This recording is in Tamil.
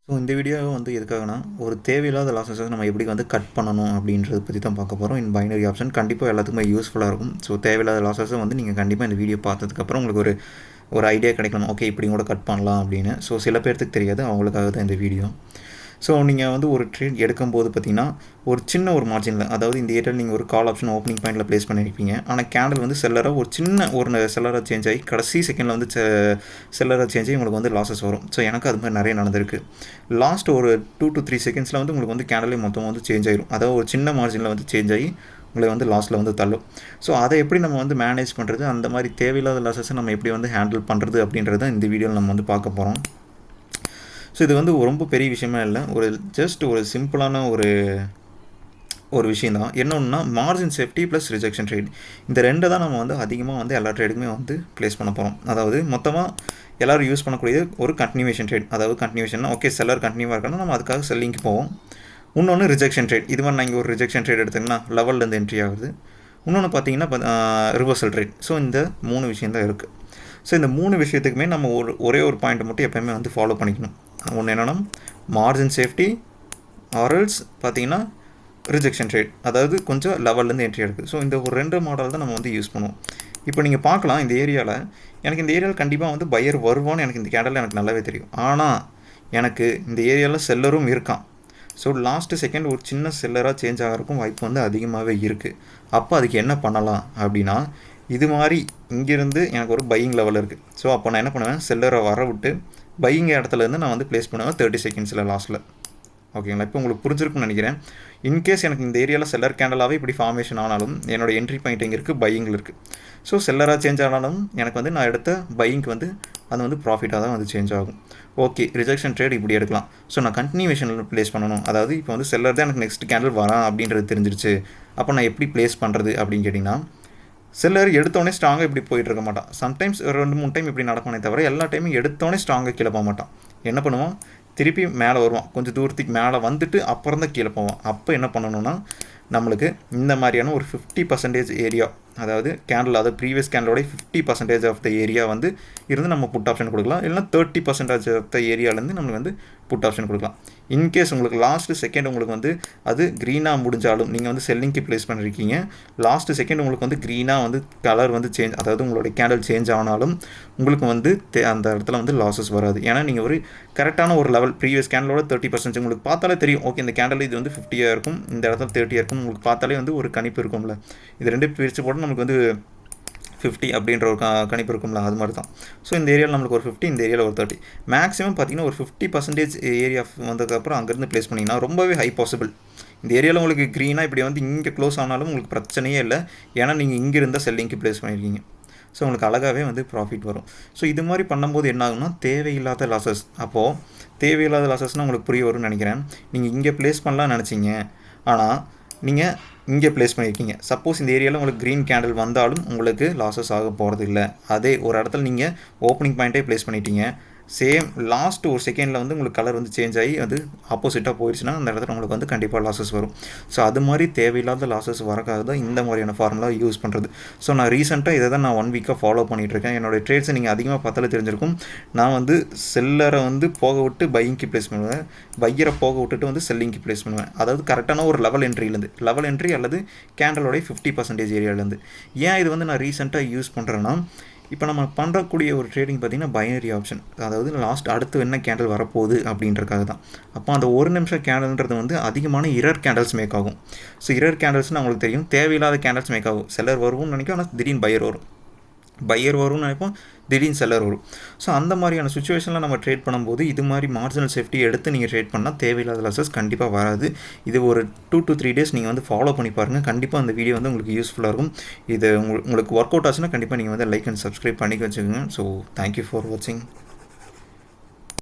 ஸோ இந்த வீடியோ வந்து எதுக்காகனா ஒரு தேவையில்லாத லாஸஸை நம்ம எப்படி வந்து கட் பண்ணணும் அப்படின்றத பற்றி தான் பார்க்க போகிறோம். இன் பைனரி ஆப்ஷன் கண்டிப்பாக எல்லாத்துக்குமே யூஸ்ஃபுல்லாக இருக்கும். ஸோ தேவையில்லாத லாஸஸை வந்து நீங்கள் கண்டிப்பாக இந்த வீடியோ பார்த்ததுக்கப்புறம் உங்களுக்கு ஒரு ஐடியா கிடைக்கணும், ஓகே இப்படி கூட கட் பண்ணலாம் அப்படின்னு. ஸோ சில பேர்த்துக்கு தெரியாது, அவங்களுக்காக தான் இந்த வீடியோ. ஸோ நீங்கள் வந்து ஒரு ட்ரேட் எடுக்கும்போது பார்த்தீங்கன்னா ஒரு சின்ன ஒரு மார்ஜினில், அதாவது இந்த ஏரியாவில் நீங்கள் ஒரு கால் ஆப்ஷன் ஓப்பனிங் பாயிண்டில் ப்ளேஸ் பண்ணியிருப்பீங்க. ஆனால் கேண்டில் வந்து செல்லராக ஒரு சின்ன ஒரு செல்லராக சேஞ்ச் ஆகி கடைசி செகண்டில் வந்து செல்லராக சேஞ்ச் ஆகி உங்களுக்கு வந்து லாஸஸ் வரும். ஸோ எனக்கு அது மாதிரி நிறைய நடந்திருக்கு. லாஸ்ட் ஒரு 2 to 3 செகண்ட்ஸில் வந்து உங்களுக்கு வந்து கேண்டிலே மொத்தமாக வந்து சேஞ்ச் ஆகிடும். அதாவது ஒரு சின்ன மார்ஜினில் வந்து சேஞ்ச் ஆகி உங்களை வந்து லாஸில் வந்து தள்ளும். ஸோ அதை எப்படி நம்ம வந்து மேனேஜ் பண்ணுறது, அந்த மாதிரி தேவையில்லாத லாஸஸை நம்ம எப்படி வந்து ஹேண்டில் பண்ணுறது அப்படின்றத இந்த வீடியோவில் நம்ம வந்து பார்க்க போகிறோம். ஸோ இது வந்து ரொம்ப பெரிய விஷயமே இல்லை, ஜஸ்ட் ஒரு சிம்பிளான ஒரு விஷயம் தான். என்னொன்னா margin safety plus rejection trade, இந்த ரெண்டு தான் நம்ம வந்து அதிகமாக வந்து எல்லா ட்ரேடுக்குமே வந்து ப்ளேஸ் பண்ண போகிறோம். அதாவது மொத்தமாக எல்லோரும் யூஸ் பண்ணக்கூடிய ஒரு கண்டினியூவேஷன் ட்ரேட். அதாவது கண்டினியூவேஷன்னா ஓகே செல்லர் கண்டினியூவாக இருக்கணும், நம்ம அதுக்காக செல்லிங்க்கு போவோம். இன்னொன்று ரிஜெக்ஷன் ட்ரேட். இது மாதிரி நான் இங்கே ஒரு ரிஜெக்ஷன் ட்ரேட் எடுத்திங்கன்னா லெவல்லேருந்து என்ட்ரி ஆகுது. இன்னொன்று பார்த்தீங்கன்னா ரிவர்சல் ட்ரேட். ஸோ இந்த 3 விஷயம் தான் இருக்குது. ஸோ இந்த 3 விஷயத்துக்குமே நம்ம ஒரே ஒரு பாயிண்ட் மட்டும் எப்போயுமே வந்து ஃபாலோ பண்ணிக்கணும். ஒன்று என்னென்னா மார்ஜின் சேஃப்டி ஆர்எல்ஸ் பார்த்தீங்கன்னா ரிஜெக்ஷன் ட்ரேட், அதாவது கொஞ்சம் லெவல்லேருந்து என்ட்ரி எடுக்குது. ஸோ இந்த ஒரு 2 மாடல் தான் நம்ம வந்து யூஸ் பண்ணுவோம். இப்போ நீங்கள் பார்க்கலாம் இந்த ஏரியாவில் கண்டிப்பாக வந்து பையர் வருவான்னு எனக்கு இந்த கேண்டலில் எனக்கு நல்லாவே தெரியும். ஆனால் எனக்கு இந்த ஏரியாவில் செல்லரும் இருக்கான். ஸோ லாஸ்ட்டு செகண்ட் ஒரு சின்ன செல்லராக சேஞ்ச் ஆகிறதுக்கும் வாய்ப்பு வந்து அதிகமாகவே இருக்குது. அப்போ அதுக்கு என்ன பண்ணலாம் அப்படின்னா, இது மாதிரி இங்கேருந்து எனக்கு ஒரு பையிங் லெவல் இருக்குது. ஸோ அப்போ நான் என்ன பண்ணுவேன், செல்லரை வர விட்டு பையிங் இடத்துலேருந்து நான் வந்து ப்ளேஸ் பண்ணுவேன் 30 செகண்ட்ஸில் லாஸ்ட்டில். ஓகேங்களா? இப்போ உங்களுக்கு புரிஞ்சிருக்குன்னு நினைக்கிறேன். இன்கேஸ் எனக்கு இந்த ஏரியாவில் செல்லர் கேண்டலாகவே இப்படி ஃபார்மேஷன் ஆனாலும் என்னோடய என்ட்ரி பாயிண்ட் எங்கே இருக்குது, பையிங்கில் இருக்குது. ஸோ செல்லராக சேஞ்ச் ஆனாலும் எனக்கு வந்து நான் எடுத்த பையிங்க்கு வந்து அது வந்து ப்ராஃபிட்டாக தான் வந்து சேஞ்ச் ஆகும். ஓகே ரிஜெக்ஷன் ட்ரேட் இப்படி எடுக்கலாம். ஸோ நான் கண்டினியூவேஷனில் ப்ளேஸ் பண்ணணும். அதாவது இப்போ வந்து செல்லர் தான் எனக்கு நெக்ஸ்ட் கேண்டில் வரான் அப்படின்றது தெரிஞ்சிருச்சு. அப்போ நான் எப்படி ப்ளேஸ் பண்ணுறது அப்படின்னு கேட்டிங்கன்னா, செல்லர் எடுத்தோடனே ஸ்ட்ராங்காக இப்படி போயிட்டு இருக்க மாட்டான். சம்டைம்ஸ் ஒரு 2-3 டைம் இப்படி நடப்பானே தவிர எல்லா டைமும் எடுத்தோடனே ஸ்ட்ராங்காக கீழே போக மாட்டான். என்ன பண்ணுவான், திருப்பி மேலே வருவான், கொஞ்சம் தூரத்துக்கு மேலே வந்துட்டு அப்புறம் தான் கீழே போவான். அப்போ என்ன பண்ணணும்னா, நம்மளுக்கு இந்த மாதிரியான ஒரு 50% ஏரியா, அதாவது கேண்டில், அதாவது ப்ரீவியஸ் கேண்டலோட 50% ஆஃப் த ஏரியா வந்து இருந்து நம்ம புட் ஆப்ஷன் கொடுக்கலாம். இல்லைனா 30% ஆஃப் த ஏரியாவிலேருந்து நம்மளுக்கு வந்து புட் ஆப்ஷன் கொடுக்கலாம். இன்கேஸ் உங்களுக்கு லாஸ்ட்டு செகண்ட் உங்களுக்கு வந்து அது க்ரீனாக முடிஞ்சாலும், நீங்கள் வந்து செல்லிங்க்கு ப்ளேஸ் பண்ணியிருக்கீங்க, லாஸ்ட்டு செகண்ட் உங்களுக்கு வந்து க்ரீனாக வந்து கலர் வந்து சேஞ்ச், அதாவது உங்களுடைய கேண்டில் சேஞ்ச் ஆனாலும் உங்களுக்கு வந்து அந்த இடத்துல வந்து லாஸஸ் வராது. ஏன்னா நீங்கள் ஒரு கரெக்டான ஒரு லெவல், ப்ரீவியஸ் கேண்டலோட 30% உங்களுக்கு பார்த்தாலே தெரியும். ஓகே இந்த கேண்டில் இது வந்து 50 இருக்கும், இந்த இடத்துல 30 இருக்கும், உங்களுக்கு பார்த்தாலே வந்து ஒரு கணிப்பு இருக்கும்ல. இது ரெண்டு பிரித்து போட்டு நமக்கு வந்து 50 அப்படின்ற ஒரு கணிப்பு இருக்கும்ல, அது மாதிரி தான். ஸோ இந்த ஏரியாவில் நம்மளுக்கு ஒரு 50, இந்த ஏரியாவில் ஒரு 30. மேக்ஸிமம் பார்த்தீங்கன்னா ஒரு 50% ஏரியா வந்ததுக்கப்புறம் அங்கேருந்து ப்ளேஸ் பண்ணிங்கன்னா ரொம்பவே ஹை பாசிபிள். இந்த ஏரியாவில் உங்களுக்கு க்ரீனாக இப்படி வந்து இங்கே க்ளோஸ் ஆனாலும் உங்களுக்கு பிரச்சனையே இல்லை. ஏன்னா நீங்கள் இங்கே இருந்தால் செல்லிங்க்கு ப்ளேஸ் பண்ணியிருக்கீங்க. ஸோ உங்களுக்கு அழகாகவே வந்து ப்ராஃபிட் வரும். ஸோ இது மாதிரி பண்ணும்போது என்ன ஆகும்னா, தேவையில்லாத லாஸஸ். அப்போது தேவையில்லாத லாஸஸ்னால் உங்களுக்கு புரிய வரும்னு நினைக்கிறேன். நீங்கள் இங்கே ப்ளேஸ் பண்ணலான்னு நினச்சிங்க, ஆனால் நீங்கள் இங்கே ப்ளேஸ் பண்ணியிருக்கீங்க. சப்போஸ் இந்த ஏரியாவில் உங்களுக்கு க்ரீன் கேண்டில் வந்தாலும் உங்களுக்கு லாஸஸ் ஆக போகிறது இல்லை. அதே ஒரு இடத்துல நீங்கள் ஓப்பனிங் பாயிண்ட்டே ப்ளேஸ் பண்ணிட்டீங்க, சேம் லாஸ்ட் ஒரு செகண்டில் வந்து உங்களுக்கு கலர் வந்து சேஞ்ச் ஆகி அது ஆப்போசிட்டாக போயிடுச்சுன்னா அந்த இடத்துல உங்களுக்கு வந்து கண்டிப்பாக லாஸஸ் வரும். ஸோ அது மாதிரி தேவையில்லாத லாஸஸ் வரக்காக தான் இந்த மாதிரியான ஃபார்முலா யூஸ் பண்ணுறது. ஸோ நான் ரீசெண்டாக இதை தான் நான் 1 வீக்காக ஃபாலோ பண்ணிகிட்ருக்கேன். என்னோடய ட்ரேட்ஸை நீங்கள் அதிகமாக பார்த்தாலே தெரிஞ்சிருக்கும். நான் வந்து செல்லரை வந்து போக விட்டு பையிங்க்கு ப்ளேஸ் பண்ணுவேன், பையரை போக விட்டுட்டு வந்து செல்லிங்க்கு ப்ளேஸ் பண்ணுவேன். அதாவது கரெக்டான ஒரு லெவல் என்ட்ரி அல்லது கேண்டலோடைய 50% ஏரியாவிலேருந்து. ஏன் இது வந்து நான் ரீசெண்டாக யூஸ் பண்ணுறேன்னா, இப்போ நம்ம பண்ணுறக்கூடிய ஒரு ட்ரேடிங் பார்த்திங்கன்னா பைனரி ஆப்ஷன், அதாவது அடுத்து என்ன கேண்டில் வரப்போகுது அப்படின்றக்காக தான். அப்போ அந்த ஒரு நிமிஷம் கேண்டல்ன்றது வந்து அதிகமான இரர் கேண்டல்ஸ் மேக் ஆகும். ஸோ இரர் கேண்டல்ஸ்னால் உங்களுக்கு தெரியும், தேவையில்லாத கேண்டல்ஸ் மேக் ஆகும். செல்லர் வரும்னு நினைக்கும், ஆனால் திடீர்னு பையர் வரும்னு நினைப்போம், திடீர்னு செல்லர் வரும். ஸோ அந்த மாதிரியான சுச்சுவேஷனில் நம்ம ட்ரேட் பண்ணும்போது இது மாதிரி மார்ஜினல் சேஃப்டி எடுத்து நீங்கள் ட்ரேட் பண்ணால் தேவையில்லாத லாஸஸ் கண்டிப்பாக வராது. இது ஒரு 2 to 3 டேஸ் நீங்கள் வந்து ஃபாலோ பண்ணி பாருங்கள். கண்டிப்பாக அந்த வீடியோ வந்து உங்களுக்கு யூஸ்ஃபுல்லாக இருக்கும். இது உங்களுக்கு ஒர்க் அவுட் ஆச்சுன்னா கண்டிப்பாக நீங்கள் வந்து லைக் அண்ட் சப்ஸ்கிரைப் பண்ணிக்க வச்சுக்கோங்க. ஸோ தேங்க்யூ ஃபார் வாட்சிங்.